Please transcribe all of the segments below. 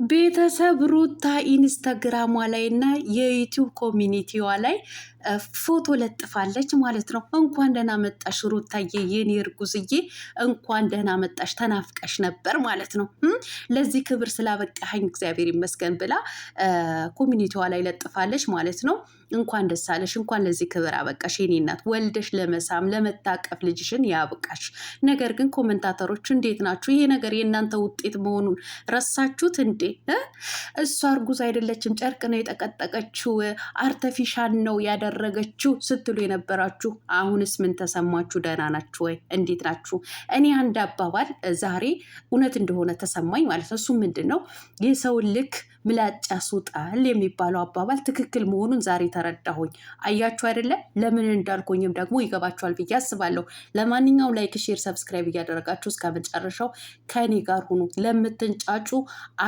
ቤተሰብ ሩታ ኢንስታግራሟ ላይ እና የዩቲዩብ ኮሚኒቲዋ ላይ ፎቶ ለጥፋለች ማለት ነው። እንኳን ደህና መጣሽ ሩታዬ የኔ እርጉዝዬ፣ እንኳን ደህና መጣሽ፣ ተናፍቀሽ ነበር ማለት ነው። ለዚህ ክብር ስላበቃኸኝ እግዚአብሔር ይመስገን ብላ ኮሚኒቲዋ ላይ ለጥፋለች ማለት ነው። እንኳን ደስ አለሽ፣ እንኳን ለዚህ ክብር አበቃሽ የኔ እናት፣ ወልደሽ ለመሳም ለመታቀፍ ልጅሽን ያብቃሽ። ነገር ግን ኮመንታተሮች እንዴት ናችሁ? ይሄ ነገር የእናንተ ውጤት መሆኑን ረሳችሁት እንዴ? እሷ እርጉዝ አይደለችም፣ ጨርቅ ነው የጠቀጠቀችው፣ አርተፊሻል ነው ያደረገችው ስትሉ የነበራችሁ አሁንስ ምን ተሰማችሁ? ደህና ናችሁ ወይ? እንዴት ናችሁ? እኔ አንድ አባባል ዛሬ እውነት እንደሆነ ተሰማኝ ማለት ነው። እሱ ምንድን ነው? የሰውን ልክ ምላጭ ያስውጣል የሚባለው አባባል ትክክል መሆኑን ዛሬ ተረዳሁኝ። አያችሁ አይደለ? ለምን እንዳልኩኝም ደግሞ ይገባችኋል ብዬ አስባለሁ። ለማንኛውም ላይክ፣ ሼር፣ ሰብስክራይብ እያደረጋችሁ እስከ መጨረሻው ከኔ ጋር ሁኑ። ለምትንጫጩ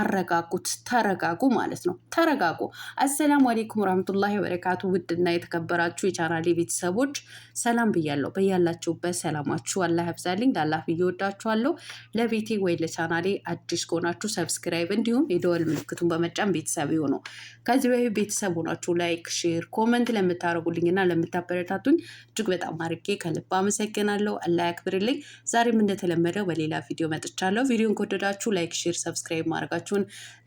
አረጋጉት፣ ተረጋጉ ማለት ነው። ተረጋጉ። አሰላሙ አሌይኩም ወራህመቱላሂ ወበረካቱ። ውድና የተከበራችሁ የቻናሌ ቤተሰቦች ሰላም ብያለሁ። በያላችሁበት ሰላማችሁ አላህ ያብዛልኝ። ላላፍ እየወዳችኋለሁ። ለቤቴ ወይ ለቻናሌ አዲስ ከሆናችሁ ሰብስክራይብ እንዲሁም የደወል ምልክቱን በመጫን ቤተሰብ ይሁኑ። ከዚህ በፊት ቤተሰብ ሆናችሁ ላይክ፣ ሼር፣ ኮመንት ለምታደርጉልኝና ለምታበረታቱኝ እጅግ በጣም አድርጌ ከልብ አመሰግናለሁ። አላህ ያክብርልኝ። ዛሬም እንደተለመደው በሌላ ቪዲዮ መጥቻለሁ። ቪዲዮን ከወደዳችሁ ላይክ፣ ሼር፣ ሰብስክራይብ ማድረጋችሁን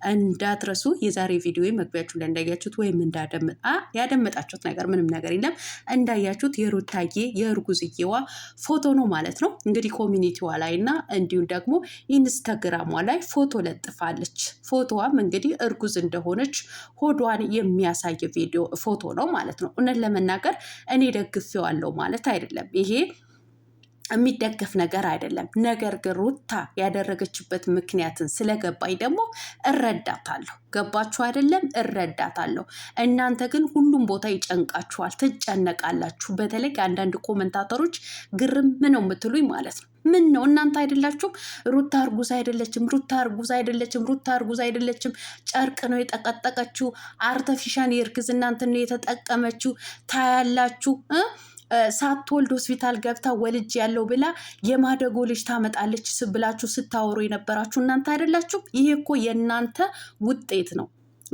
እንዳትረሱ። የዛሬ ቪዲዮ መግቢያችሁ ላይ እንዳያችሁት ወይም ያደመጣችሁት ነገር ምንም ነገር የለም እንዳያችሁት የሩታዬ የእርጉዝዬዋ ፎቶ ነው ማለት ነው። እንግዲህ ኮሚኒቲዋ ላይ እና እንዲሁም ደግሞ ኢንስታግራሟ ላይ ፎቶ ለጥፋለች። ፎቶዋም እንግዲህ እርጉዝ እንደሆነች ሆዷን የሚያሳይ ቪዲዮ ፎቶ ነው ማለት ነው። እውነት ለመናገር እኔ ደግፌዋለሁ ማለት አይደለም፣ ይሄ የሚደገፍ ነገር አይደለም። ነገር ግን ሩታ ያደረገችበት ምክንያትን ስለገባኝ ደግሞ እረዳታለሁ። ገባችሁ አይደለም? እረዳታለሁ። እናንተ ግን ሁሉም ቦታ ይጨንቃችኋል፣ ትጨነቃላችሁ። በተለይ አንዳንድ ኮመንታተሮች ግርም ነው የምትሉኝ ማለት ነው። ምን ነው እናንተ አይደላችሁም? ሩታ እርጉዝ አይደለችም፣ ሩታ እርጉዝ አይደለችም፣ ሩታ እርጉዝ አይደለችም፣ ጨርቅ ነው የጠቀጠቀችው፣ አርተፊሻል የእርግዝና እንትን ነው የተጠቀመችው፣ ታያላችሁ ሳትወልድ ሆስፒታል ገብታ ወልጅ ያለው ብላ የማደጎ ልጅ ታመጣለች ብላችሁ ስታወሩ የነበራችሁ እናንተ አይደላችሁ? ይሄ እኮ የእናንተ ውጤት ነው።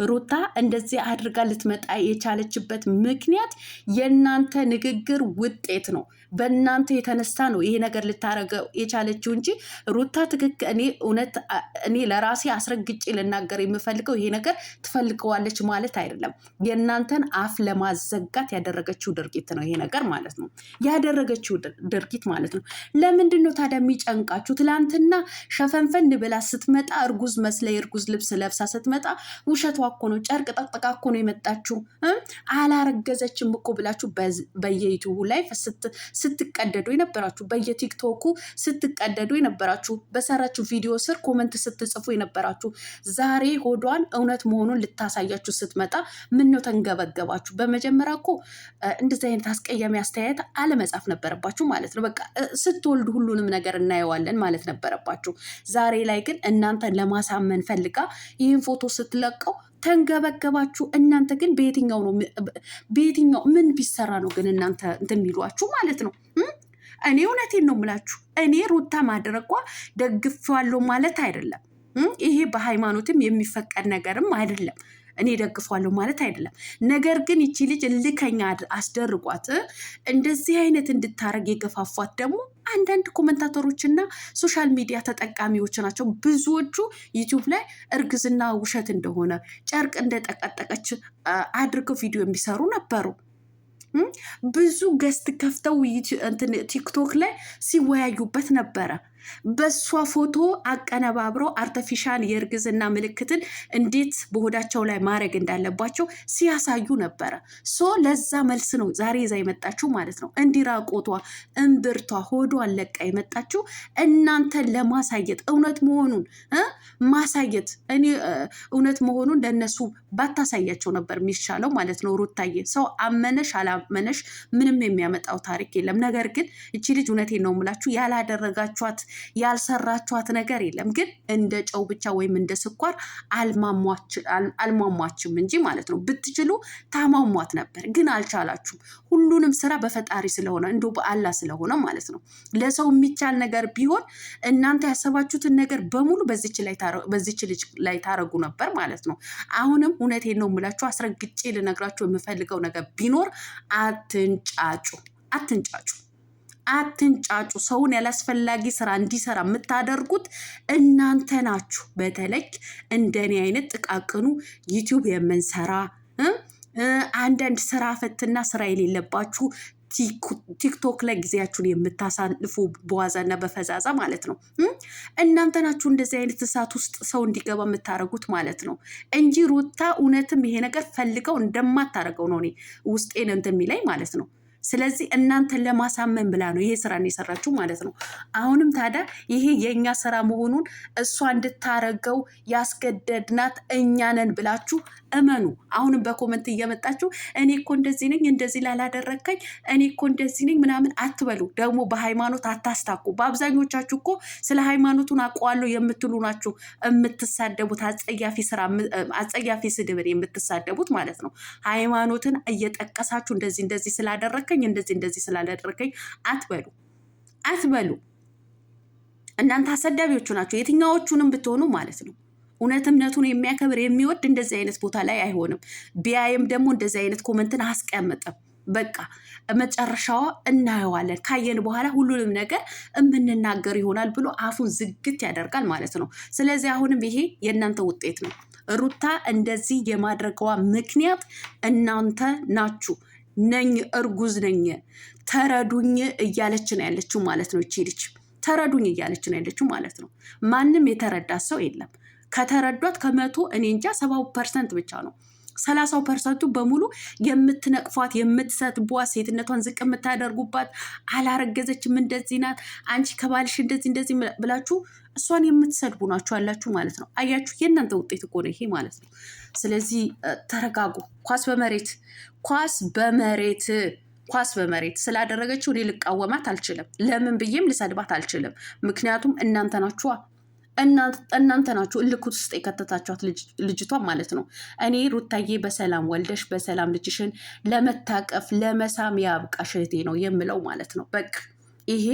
ሩታ እንደዚህ አድርጋ ልትመጣ የቻለችበት ምክንያት የእናንተ ንግግር ውጤት ነው። በእናንተ የተነሳ ነው ይሄ ነገር ልታረገው የቻለችው እንጂ ሩታ እኔ ለራሴ አስረግጬ ልናገር የምፈልገው ይሄ ነገር ትፈልገዋለች ማለት አይደለም። የእናንተን አፍ ለማዘጋት ያደረገችው ድርጊት ነው ይሄ ነገር ማለት ነው። ያደረገችው ድርጊት ማለት ነው። ለምንድን ነው ታዲያ የሚጨንቃችሁ? ትላንትና ሸፈንፈን ብላ ስትመጣ እርጉዝ መስለ የእርጉዝ ልብስ ለብሳ ስትመጣ ውሸቷ እኮ ነው። ጨርቅ ጠቅጥቃ እኮ ነው የመጣችሁ። አላረገዘችም እኮ ብላችሁ በየዩቲዩቡ ላይ ስትቀደዱ የነበራችሁ፣ በየቲክቶኩ ስትቀደዱ የነበራችሁ፣ በሰራችሁ ቪዲዮ ስር ኮመንት ስትጽፉ የነበራችሁ፣ ዛሬ ሆዷን እውነት መሆኑን ልታሳያችሁ ስትመጣ ምን ነው ተንገበገባችሁ? በመጀመሪያ እኮ እንደዚህ አይነት አስቀያሚ አስተያየት አለመጻፍ ነበረባችሁ ማለት ነው። በቃ ስትወልዱ ሁሉንም ነገር እናየዋለን ማለት ነበረባችሁ። ዛሬ ላይ ግን እናንተን ለማሳመን ፈልጋ ይህን ፎቶ ስትለቀው ተንገበገባችሁ። እናንተ ግን በየትኛው ምን ቢሰራ ነው ግን እናንተ እንትን የሚሏችሁ ማለት ነው? እኔ እውነቴን ነው የምላችሁ። እኔ ሩታ ማድረጓ ደግፌዋለሁ ማለት አይደለም። ይሄ በሃይማኖትም የሚፈቀድ ነገርም አይደለም። እኔ ደግፏለሁ ማለት አይደለም። ነገር ግን ይቺ ልጅ ልከኛ አስደርጓት እንደዚህ አይነት እንድታረግ የገፋፏት ደግሞ አንዳንድ ኮመንታተሮችና ሶሻል ሚዲያ ተጠቃሚዎች ናቸው። ብዙዎቹ ዩቲዩብ ላይ እርግዝና ውሸት እንደሆነ ጨርቅ እንደጠቀጠቀች አድርገው ቪዲዮ የሚሰሩ ነበሩ። ብዙ ገስት ከፍተው ቲክቶክ ላይ ሲወያዩበት ነበረ። በሷ ፎቶ አቀነባብረው አርተፊሻል የእርግዝና ምልክትን እንዴት በሆዳቸው ላይ ማድረግ እንዳለባቸው ሲያሳዩ ነበረ። ለዛ መልስ ነው ዛሬ ይዛ የመጣችው ማለት ነው። እንዲራቆቷ እምብርቷ ሆዷን ለቃ የመጣችው እናንተን ለማሳየት እውነት መሆኑን ማሳየት። እኔ እውነት መሆኑን ለነሱ ባታሳያቸው ነበር የሚሻለው ማለት ነው። ሩታዬ ሰው አመነሽ አላመነሽ ምንም የሚያመጣው ታሪክ የለም። ነገር ግን እቺ ልጅ እውነቴን ነው የምላችሁ ያላደረጋችኋት ያልሰራችኋት ነገር የለም። ግን እንደ ጨው ብቻ ወይም እንደ ስኳር አልሟሟችም እንጂ ማለት ነው። ብትችሉ ታሟሟት ነበር፣ ግን አልቻላችሁም። ሁሉንም ስራ በፈጣሪ ስለሆነ እንዶ በአላህ ስለሆነ ማለት ነው። ለሰው የሚቻል ነገር ቢሆን እናንተ ያሰባችሁትን ነገር በሙሉ በዚች ልጅ ላይ ታረጉ ነበር ማለት ነው። አሁንም እውነቴን ነው የምላችሁ፣ አስረግጬ ልነግራችሁ የምፈልገው ነገር ቢኖር አትንጫጩ፣ አትንጫጩ፣ አትንጫጩ። ሰውን ያላስፈላጊ ስራ እንዲሰራ የምታደርጉት እናንተ ናችሁ። በተለይ እንደኔ አይነት ጥቃቅኑ ዩቲዩብ የምንሰራ አንዳንድ ስራ ፈትና ስራ የሌለባችሁ ቲክቶክ ላይ ጊዜያችሁን የምታሳልፉ በዋዛና በፈዛዛ ማለት ነው። እናንተ ናችሁ እንደዚህ አይነት እሳት ውስጥ ሰው እንዲገባ የምታደርጉት ማለት ነው እንጂ ሩታ እውነትም ይሄ ነገር ፈልገው እንደማታደርገው ነው እኔ ውስጤን እንትን የሚለኝ ማለት ነው። ስለዚህ እናንተን ለማሳመን ብላ ነው ይሄ ስራ የሰራችሁ ማለት ነው። አሁንም ታዲያ ይሄ የእኛ ስራ መሆኑን እሷ እንድታረገው ያስገደድናት እኛ ነን ብላችሁ እመኑ። አሁንም በኮመንት እየመጣችሁ እኔ እኮ እንደዚህ ነኝ፣ እንደዚህ ላላደረግከኝ እኔ እኮ እንደዚህ ነኝ ምናምን አትበሉ። ደግሞ በሃይማኖት አታስታኩ። በአብዛኞቻችሁ እኮ ስለ ሃይማኖቱን አውቀዋለሁ የምትሉ ናችሁ የምትሳደቡት፣ አጸያፊ ስድብን የምትሳደቡት ማለት ነው። ሃይማኖትን እየጠቀሳችሁ እንደዚህ ስላደረግከኝ እንደዚህ ስላላደረከኝ አትበሉ። እናንተ አሰዳቢዎቹ ናቸው፣ የትኛዎቹንም ብትሆኑ ማለት ነው። እውነት እምነቱን የሚያከብር የሚወድ እንደዚህ አይነት ቦታ ላይ አይሆንም። ቢያይም ደግሞ እንደዚህ አይነት ኮመንትን አስቀምጥም። በቃ መጨረሻዋ እናየዋለን። ካየን በኋላ ሁሉንም ነገር የምንናገር ይሆናል ብሎ አፉን ዝግት ያደርጋል ማለት ነው። ስለዚህ አሁንም ይሄ የእናንተ ውጤት ነው። ሩታ እንደዚህ የማድረገዋ ምክንያት እናንተ ናችሁ። ነኝ እርጉዝ ነኝ ተረዱኝ እያለች ነው ያለችው ማለት ነው። እቺ ልጅ ተረዱኝ እያለች ነው ያለችው ማለት ነው። ማንም የተረዳ ሰው የለም። ከተረዷት ከመቶ እኔ እንጃ 70% ብቻ ነው። 30% በሙሉ የምትነቅፏት የምትሰድቧት፣ ሴትነቷን ዝቅ የምታደርጉባት፣ አላረገዘችም እንደዚህ ናት፣ አንቺ ከባልሽ እንደዚህ ብላችሁ እሷን የምትሰድቡ ናችሁ ያላችሁ ማለት ነው። አያችሁ፣ የእናንተ ውጤት እኮ ነው ይሄ ማለት ነው። ስለዚህ ተረጋጉ። ኳስ በመሬት ስላደረገችው እኔ ልቃወማት አልችልም። ለምን ብዬም ልሰድባት አልችልም። ምክንያቱም እናንተ ናችሁ እልክ ውስጥ የከተታችኋት ልጅቷ ማለት ነው። እኔ ሩታዬ በሰላም ወልደሽ በሰላም ልጅሽን ለመታቀፍ ለመሳም ያብቃሽ እህቴ ነው የምለው ማለት ነው። በቃ ይሄ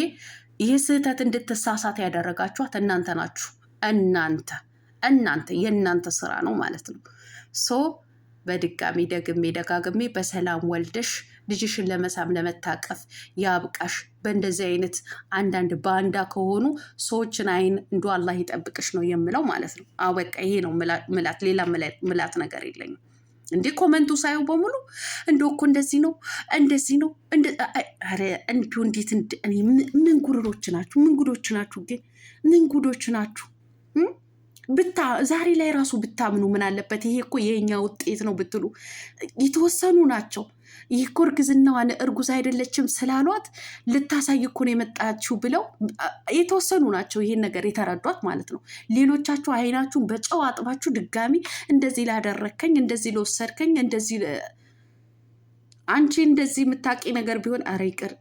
ስህተት እንድትሳሳት ያደረጋችኋት እናንተ ናችሁ። እናንተ የእናንተ ስራ ነው ማለት ነው። በድጋሚ ደጋግሜ በሰላም ወልደሽ ልጅሽን ለመሳም ለመታቀፍ ያብቃሽ። በእንደዚህ አይነት አንዳንድ ባንዳ ከሆኑ ሰዎችን አይን እንዶ አላህ ይጠብቅሽ ነው የምለው ማለት ነው። በቃ ይሄ ነው ምላት፣ ሌላ ምላት ነገር የለኝም። እንዴ ኮመንቱ ሳየው በሙሉ እንዶ እኮ እንደዚህ ነው እንዲሁ እንዴት ምን ጉሮሮች ናችሁ? ምን ጉዶች ናችሁ? ዛሬ ላይ ራሱ ብታምኑ ምን አለበት? ይሄ እኮ የኛ ውጤት ነው ብትሉ። የተወሰኑ ናቸው። ይህ እኮ እርግዝናዋን እርጉዝ አይደለችም ስላሏት ልታሳይ እኮ ነው የመጣችው ብለው የተወሰኑ ናቸው ይሄን ነገር የተረዷት ማለት ነው። ሌሎቻችሁ አይናችሁን በጨው አጥባችሁ ድጋሚ እንደዚህ ላደረከኝ፣ እንደዚህ ለወሰድከኝ፣ እንደዚህ አንቺ እንደዚህ የምታውቂ ነገር ቢሆን አረ ይቅር።